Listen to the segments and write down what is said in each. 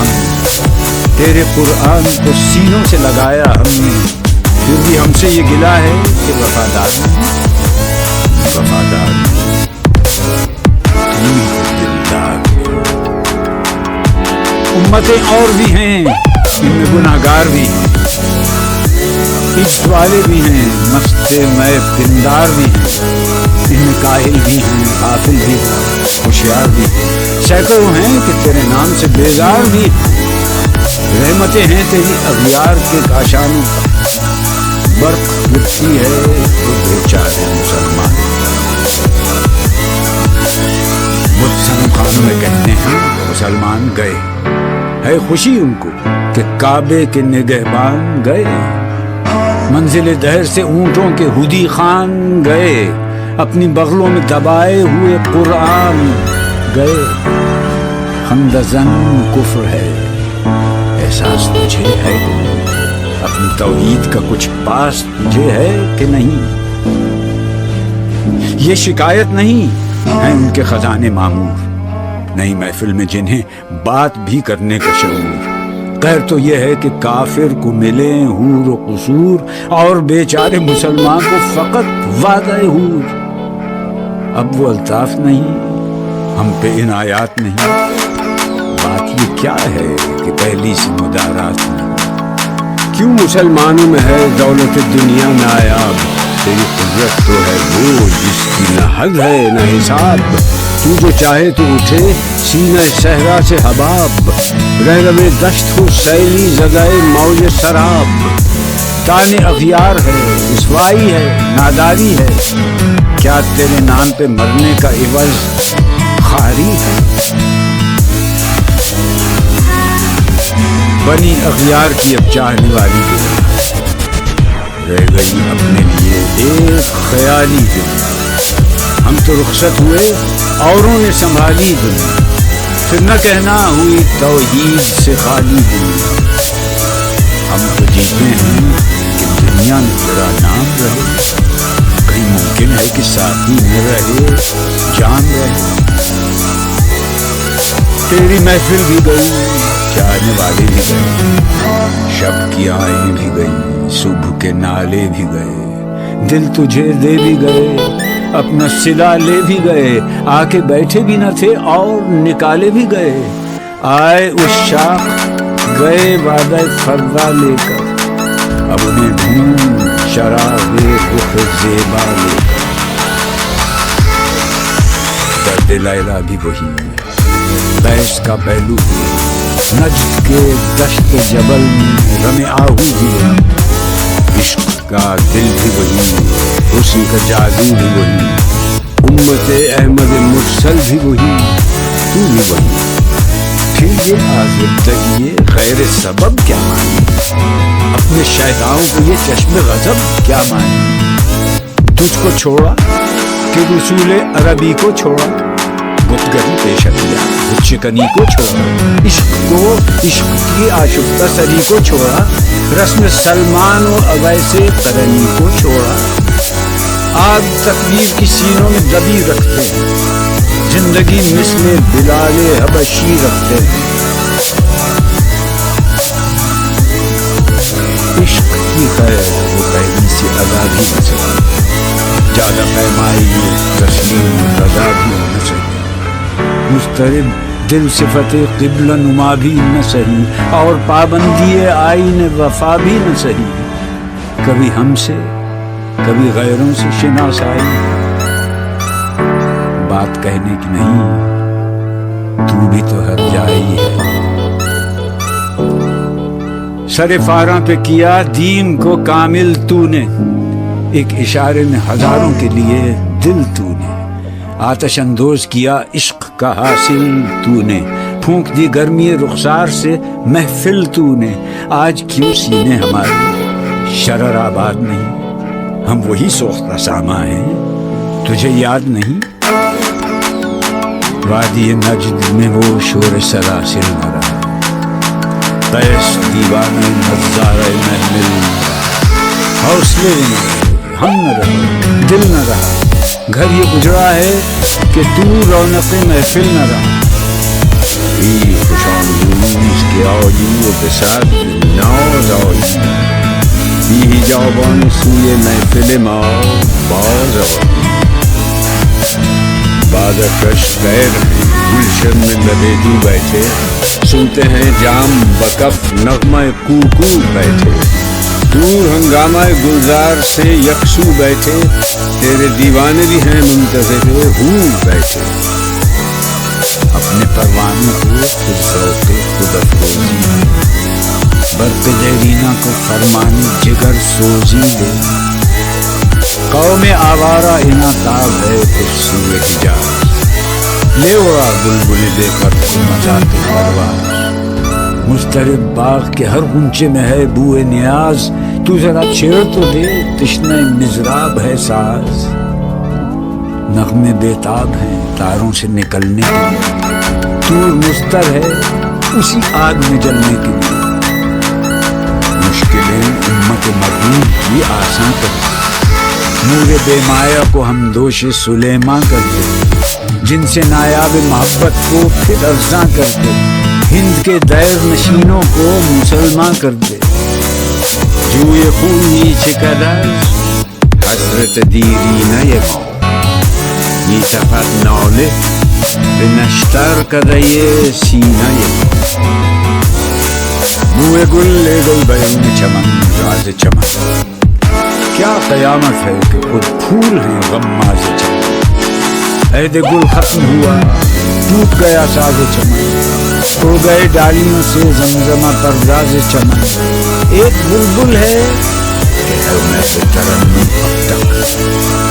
ہم نے، تیرے قرآن کو سینوں سے لگایا ہم نے، پھر بھی ہم سے یہ گلہ ہے کہ وفادار نہیں، وفادار نہیں، تو دلدار۔ امتیں اور بھی ہیں، ان میں گناہگار بھی ہیں، عشق والے بھی ہیں، مست میں پندار بھی ہیں، ان میں کاہل بھی ہیں، غافل بھی ہیں، ہوشیار بھی ہیں، سینکڑوں ہیں کہ تیرے نام سے بیزار بھی ہیں۔ رحمتیں ہیں تیری اغیار کے کاشانوں پر، برق گرتی ہے تو بیچارے مسلمان۔ بدھ صنم خانوں میں کہتے ہیں مسلمان گئے، ہے خوشی ان کو کہ کعبے کے نگہبان گئے، منزل دہر سے اونٹوں کے ہدی خان گئے، اپنی بغلوں میں دبائے ہوئے قرآن گئے۔ خندزن کفر ہے، احساس تجھے ہے کہ نہیں؟ اپنی توحید کا کچھ پاس تجھے ہے کہ نہیں؟ یہ شکایت نہیں ہے ان کے خزانے معمور، نئی محفل میں جنہیں بات بھی کرنے کا شعور۔ قہر تو یہ ہے کہ کافر کو ملیں حور و قصور، اور بیچارے مسلمان کو فقط وعدہ حور۔ اب وہ الطاف نہیں، ہم پہ عنایات نہیں، بات یہ کیا ہے کہ پہلی سی مدارات نہیں۔ کیوں مسلمانوں میں ہے دولت دنیا نایاب؟ تیری قدرت تو ہے وہ جس کی نہ حد ہے نہ حساب، تو جو چاہے تو اٹھے سینہ صحرا سے حباب، رہروے دشت ہو سیلی زدائے موج سراب۔ تانے اغیار ہے، رسوائی ہے، ناداری ہے، کیا تیرے نام پہ مرنے کا عوض خواری ہے؟ بنی اغیار کی اب چاہنے والی دنیا رہ گئی اپنے لیے ایک خیالی دنیا۔ ہم تو رخصت ہوئے، اوروں نے سنبھالی دنیا، پھر نہ کہنا ہوئی توحید سے خالی دنیا۔ ہم تو جیتے ہیں کہ دنیا میں تیرا نام رہے، کہیں ممکن ہے کہ ساتھی نہ رہے جان رہے۔ تیری محفل بھی گئی، جانے والے بھی گئے، شب کی آئیں بھی گئی، صبح کے نالے بھی گئے، دل تجھے دے بھی گئے، اپنا صلہ لے بھی گئے، آ کے بیٹھے بھی نہ تھے اور نکالے بھی گئے۔ آئے اس شاخ گئے وعدہ فردا لے کر، اب انہیں ڈھونڈ شراب رخ زیبا لے کر۔ درد لیلا بھی وہی، قیس کا پہلو بھی، نجد کے دشت جبل میں رم آہو بھی وہی، عشق کا دل بھی وہی، حسن کا جادو بھی وہی، امت احمد مرسل بھی وہی، تو بھی وہی۔ پھر یہ آزردگی غیر سبب کیا مانی؟ اپنے شہداؤں کو یہ چشم غضب کیا مانی؟ تجھ کو چھوڑا کہ رسول عربی کو چھوڑا، بتگری پیش کیا بت شکنی کو چھوڑا، عشق کو عشق کی آشفتہ سری کو چھوڑا، رسم سلمان و اویس قرنی کو چھوڑا۔ آگ تکبیر کی سینوں میں دبی رکھتے ہیں، زندگی مثل بلال حبشی رکھتے ہیں۔ عشق کی خیر وہ پہلی سی ادا بھی نہ سکی، زیادہ پیمائی تسلیم رضا بھی نہ سکی، مضطرب دل صفت قبلہ نما بھی نہ سہی، اور پابندی آئین وفا بھی نہ سہی۔ کبھی ہم سے کبھی غیروں سے شناسائی، بات کہنے کی نہیں، تو بھی تو ہر جائی ہے۔ سر فاراں پہ کیا دین کو کامل تو نے، ایک اشارے میں ہزاروں کے لیے دل تو نے، آتش اندوز کیا عشق کا حاصل تو نے، پھونک دی گرمی رخسار سے محفل تو نے۔ آج کیوں سینے ہمارے شرر آباد نہیں؟ ہم وہی سوختہ ساما ہیں، تجھے یاد نہیں؟ وادی نجد میں وہ شور سلاسل نہ رہا، قیس دیوانہ نظارہ محمل نہ رہا، حوصلے نہ رہے، ہم نہ رہے، دل نہ رہا، گھر یہ اجڑا ہے کہ تو رونق محفل نہ رہا۔ بی خوشان روز که آیی به صد ناز آیی بی حجابان سوی محفل ما باز آیی بعد کش غیر گلشن میں لبیدو بیٹھے سنتے ہیں جام بکف نغمہ کوکو بیٹھے دور ہنگامہ گلزار سے یکسو بیٹھے تیرے دیوانے بھی ہیں منتظر ہو بیٹھے اپنے پروانوں کو خود ذوق خود افروزی برق دیرینہ کو فرمانی جگر سوزی دے قوم آوارہ انعطاف ہے پھر سوئے حجاز لے اڑا بلبل دے کر مزاق پرواز مضطرب باغ کے ہر غنچے میں ہے بوئے نیاز تو ذرا چھیڑ تو دے تشنہ مضراب ہے ساز نغمے بیتاب ہیں تاروں سے نکلنے کے لیے طور مستر ہے اسی آگ میں جلنے کے لیے مشکلیں امت مرحوم کی آسان کر دے نور بے مایا کو ہم دوش سلیماں کر دے جن سے نایاب محبت کو پھر افزاں کر دے ہند کے دیر نشینوں کو مسلمان کر دے جوئے خونی چکرز حضرت دیرینہ یکو میتفت ناله به نشتر کدای سینه بوئے گل لے گل بیرون چمن راز چمن کیا قیامت ہے کہ خود پھول ہیں غماز چمن عہد گل ختم ہوا ٹوٹ گیا ساز چمن ہو گئے ڈالیوں سے زمزمہ پرداز چمن ایک بلبل ہے کہ میں سے ترنم اب تک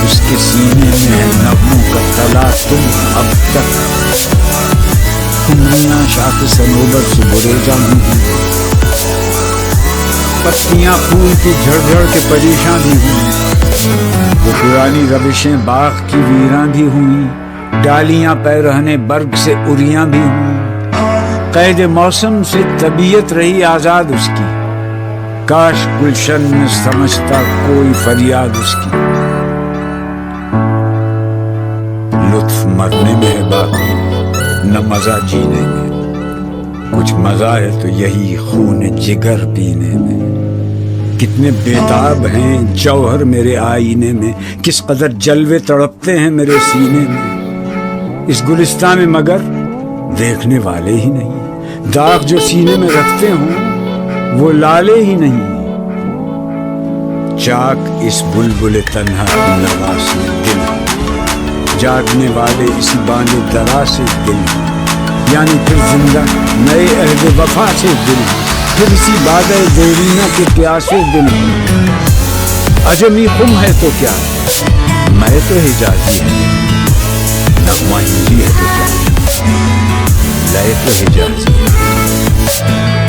اس کے سینے میں ہے نغموں کا تلا تم اب تک میاں شاخ سنوبر سے گریزاں ہوئی پتیاں پھول کی جھڑ جھڑ کے پریشاں بھی ہوئی وہ پرانی روشیں باغ کی ویراں بھی ہوئی ڈالیاں پیرہنے برگ سے اریاں بھی ہوئی قید موسم سے طبیعت رہی آزاد اس کی کاش گلشن میں سمجھتا کوئی فریاد اس کی لطف مرنے میں ہے باقی نہ مزہ جینے میں کچھ مزہ ہے تو یہی خون جگر پینے میں کتنے بیتاب ہیں جوہر میرے آئینے میں کس قدر جلوے تڑپتے ہیں میرے سینے میں اس گلستان میں مگر دیکھنے والے ہی نہیں داغ جو سینے میں رکھتے ہوں وہ لالے ہی نہیں چاک اس بلبل تنہا کی نوا سے دل جاگنے والے اس باندھ درا سے دل یعنی پھر زندہ نئے عہد وفا سے دل پھر اسی بادہ دیرینہ کے پیاسے دل عجمی خم ہے تو کیا میں تو حجازی ہے نغمہ ہندی ہے تو کیا لئے تو حجازی ہے